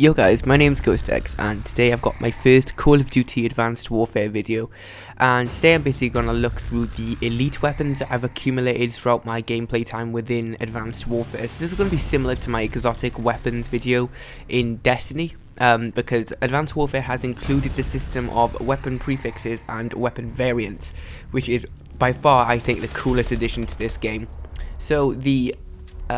Yo guys, my name's GhostX and today I've got my first Call of Duty Advanced Warfare video, and today I'm basically going to look through the elite weapons that I've accumulated throughout my gameplay time within Advanced Warfare. So this is going to be similar to my exotic weapons video in Destiny, because Advanced Warfare has included the system of weapon prefixes and weapon variants, which is by far I think the coolest addition to this game. So the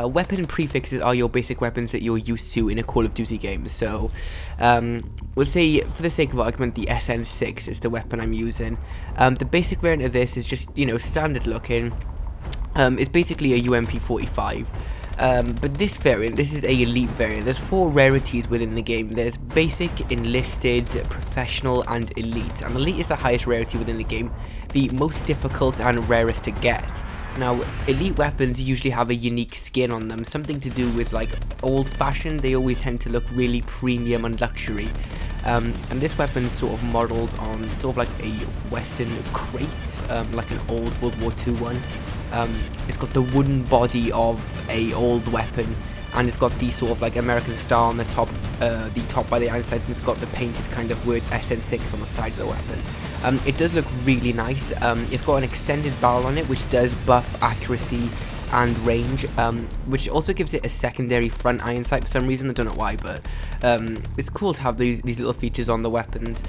weapon prefixes are your basic weapons that you're used to in a Call of Duty game. So we'll say, for the sake of argument, the SN6 is the weapon I'm using. The basic variant of this is just, standard looking. It's basically a UMP45. But this variant, this is a elite variant. There's 4 rarities within the game. There's basic, enlisted, professional, and elite. And elite is the highest rarity within the game, the most difficult and rarest to get. Now, elite weapons usually have a unique skin on them, something to do with like old-fashioned. They always tend to look really premium and luxury. And this weapon's sort of modelled on sort of like a Western crate, like an old World War II one. It's got the wooden body of a old weapon, and it's got the sort of like American star on the top by the Iron sides, and it's got the painted kind of word SN6 on the side of the weapon. It does look really nice. It's got an extended barrel on it, which does buff accuracy and range, which also gives it a secondary front iron sight for some reason. I don't know why, but it's cool to have these little features on the weapons.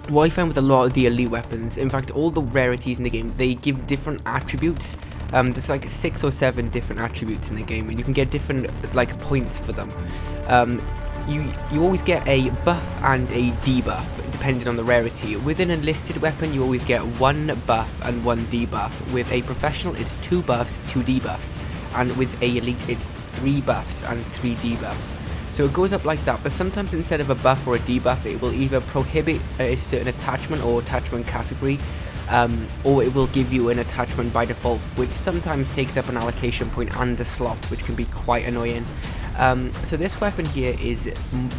What I found with a lot of the elite weapons, in fact all the rarities in the game, they give different attributes. There's like 6 or 7 different attributes in the game, and you can get different like points for them. You always get a buff and a debuff depending on the rarity. With an enlisted weapon you always get 1 buff and 1 debuff. With a professional it's 2 buffs, 2 debuffs, and with a elite it's 3 buffs and 3 debuffs. So it goes up like that, but sometimes instead of a buff or a debuff it will either prohibit a certain attachment or attachment category, or it will give you an attachment by default, which sometimes takes up an allocation point and a slot, which can be quite annoying. So this weapon here is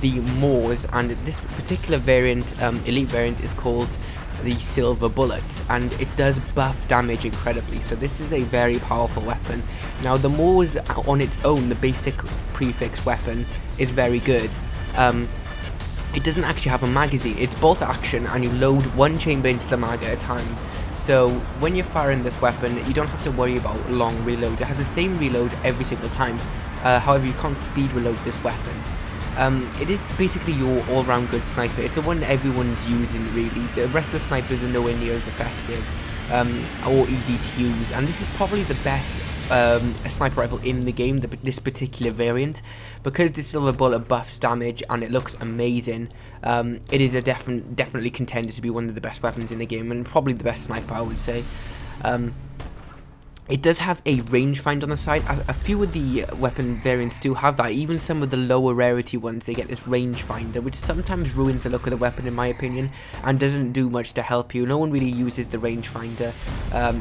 the Moors, and this particular variant, elite variant, is called the Silver Bullet, and it does buff damage incredibly. So this is a very powerful weapon. Now the Moors on its own, the basic prefix weapon, is very good. It doesn't actually have a magazine. It's bolt action, and you load 1 chamber into the mag at a time. So when you're firing this weapon, you don't have to worry about long reloads. It has the same reload every single time. However, you can't speed reload this weapon. It is basically your all-round good sniper. It's the one that everyone's using really. The rest of the snipers are nowhere near as effective or easy to use, and this is probably the best sniper rifle in the game, this particular variant, because the Silver Bullet buffs damage and it looks amazing. It is a definitely contender to be one of the best weapons in the game, and probably the best sniper, I would say. It does have a rangefinder on the side. A few of the weapon variants do have that. Even some of the lower rarity ones, they get this rangefinder, which sometimes ruins the look of the weapon in my opinion, and doesn't do much to help you. No one really uses the rangefinder.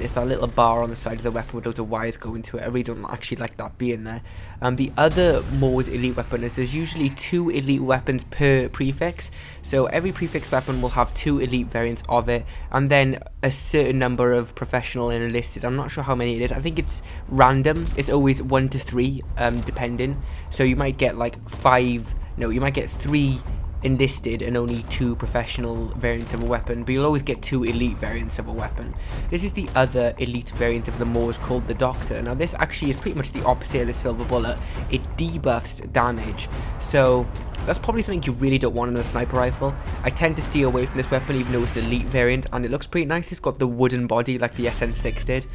It's that little bar on the side of the weapon with loads of wires going to it. I really don't actually like that being there. The other Moors elite weapon is there's usually 2 elite weapons per prefix. So every prefix weapon will have 2 elite variants of it, and then a certain number of professional and enlisted. I'm not sure how many it is. I think it's random. It's always 1 to 3, depending. So you might get like 5. No, you might get 3 enlisted and only 2 professional variants of a weapon, but you'll always get 2 elite variants of a weapon. This is the other elite variant of the Moors called the Doctor. Now this actually is pretty much the opposite of the Silver Bullet. It debuffs damage, so that's probably something you really don't want in a sniper rifle. I tend to steer away from this weapon even though it's an elite variant, and it looks pretty nice. It's got the wooden body like the SN6 did,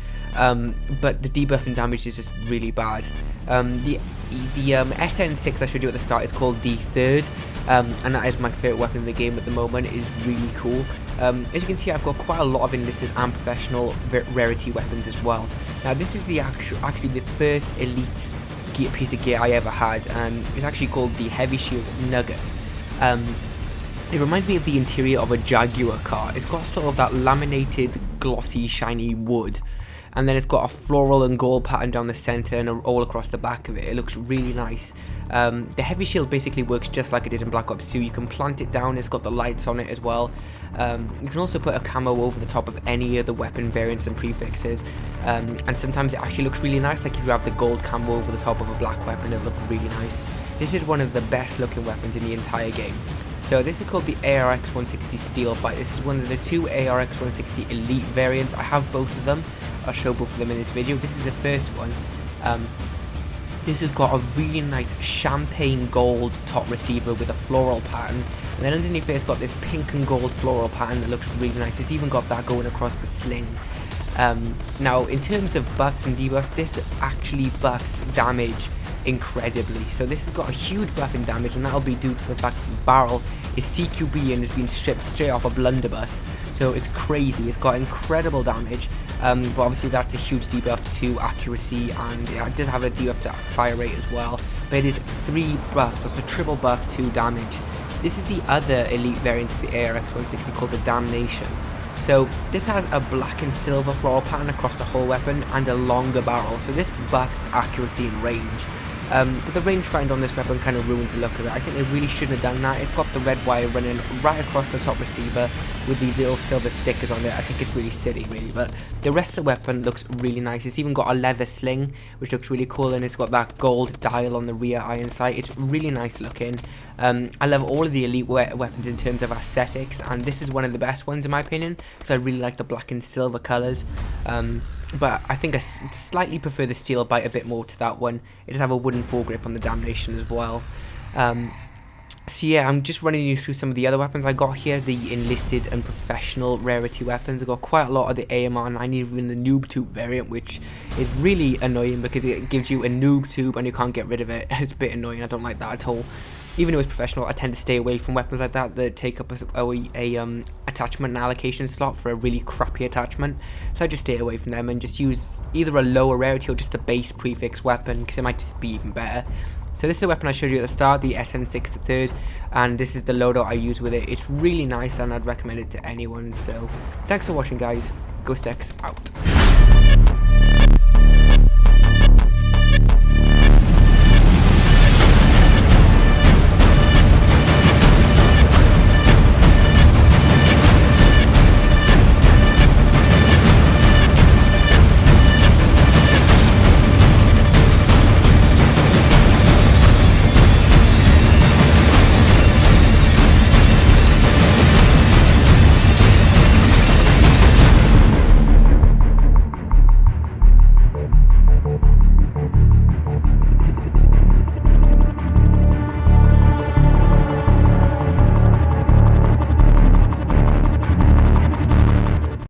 but the debuff and damage is just really bad. The SN6 I showed you at the start is called the Third, and that is my favourite weapon in the game at the moment. It is really cool. As you can see, I've got quite a lot of enlisted and professional rarity weapons as well. Now this is the actually the first elite piece of gear I ever had, and it's actually called the Heavy Shield Nugget. It reminds me of the interior of a Jaguar car. It's got sort of that laminated, glossy, shiny wood, and then it's got a floral and gold pattern down the center and all across the back of it. It looks really nice. The heavy shield basically works just like it did in Black Ops 2. You can plant it down. It's got the lights on it as well. You can also put a camo over the top of any of the weapon variants and prefixes, and sometimes it actually looks really nice. Like if you have the gold camo over the top of a black weapon, it looks really nice. This is one of the best looking weapons in the entire game. So this is called the ARX 160 Steel Bite. This is one of the two ARX 160 Elite variants. I have both of them. I'll show both of them in this video. This is the first one. This has got a really nice champagne gold top receiver with a floral pattern, and then underneath it's got this pink and gold floral pattern that looks really nice. It's even got that going across the sling. Now in terms of buffs and debuffs, this actually buffs damage incredibly. So this has got a huge buff in damage, and that'll be due to the fact that the barrel is CQB and has been stripped straight off a blunderbuss. So it's crazy. It's got incredible damage, but obviously that's a huge debuff to accuracy, and it does have a debuff to fire rate as well. But it is 3 buffs. That's a triple buff to damage. This is the other elite variant of the ARX 160 called the Damnation. So this has a black and silver floral pattern across the whole weapon and a longer barrel. So this buffs accuracy and range. But the rangefinder on this weapon kind of ruins the look of it. I think they really shouldn't have done that. It's got the red wire running right across the top receiver with these little silver stickers on it. I think it's really silly, really. But the rest of the weapon looks really nice. It's even got a leather sling, which looks really cool, and it's got that gold dial on the rear iron sight. It's really nice looking. I love all of the elite weapons in terms of aesthetics, and this is one of the best ones in my opinion, because I really like the black and silver colours. But I think I slightly prefer the steel bite a bit more to that one. It does have a wooden foregrip on the Damnation as well. So yeah, I'm just running you through some of the other weapons I got here, the enlisted and professional rarity weapons. I got quite a lot of the AMR 9, even the noob tube variant, which is really annoying because it gives you a noob tube and you can't get rid of it. It's a bit annoying. I don't like that at all. Even though it's professional, I tend to stay away from weapons like that take up a attachment and allocation slot for a really crappy attachment. So I just stay away from them and just use either a lower rarity or just a base prefix weapon, because it might just be even better. So this is the weapon I showed you at the start, the SN6 the third, and this is the loadout I use with it. It's really nice and I'd recommend it to anyone. So thanks for watching, guys. GhostX out.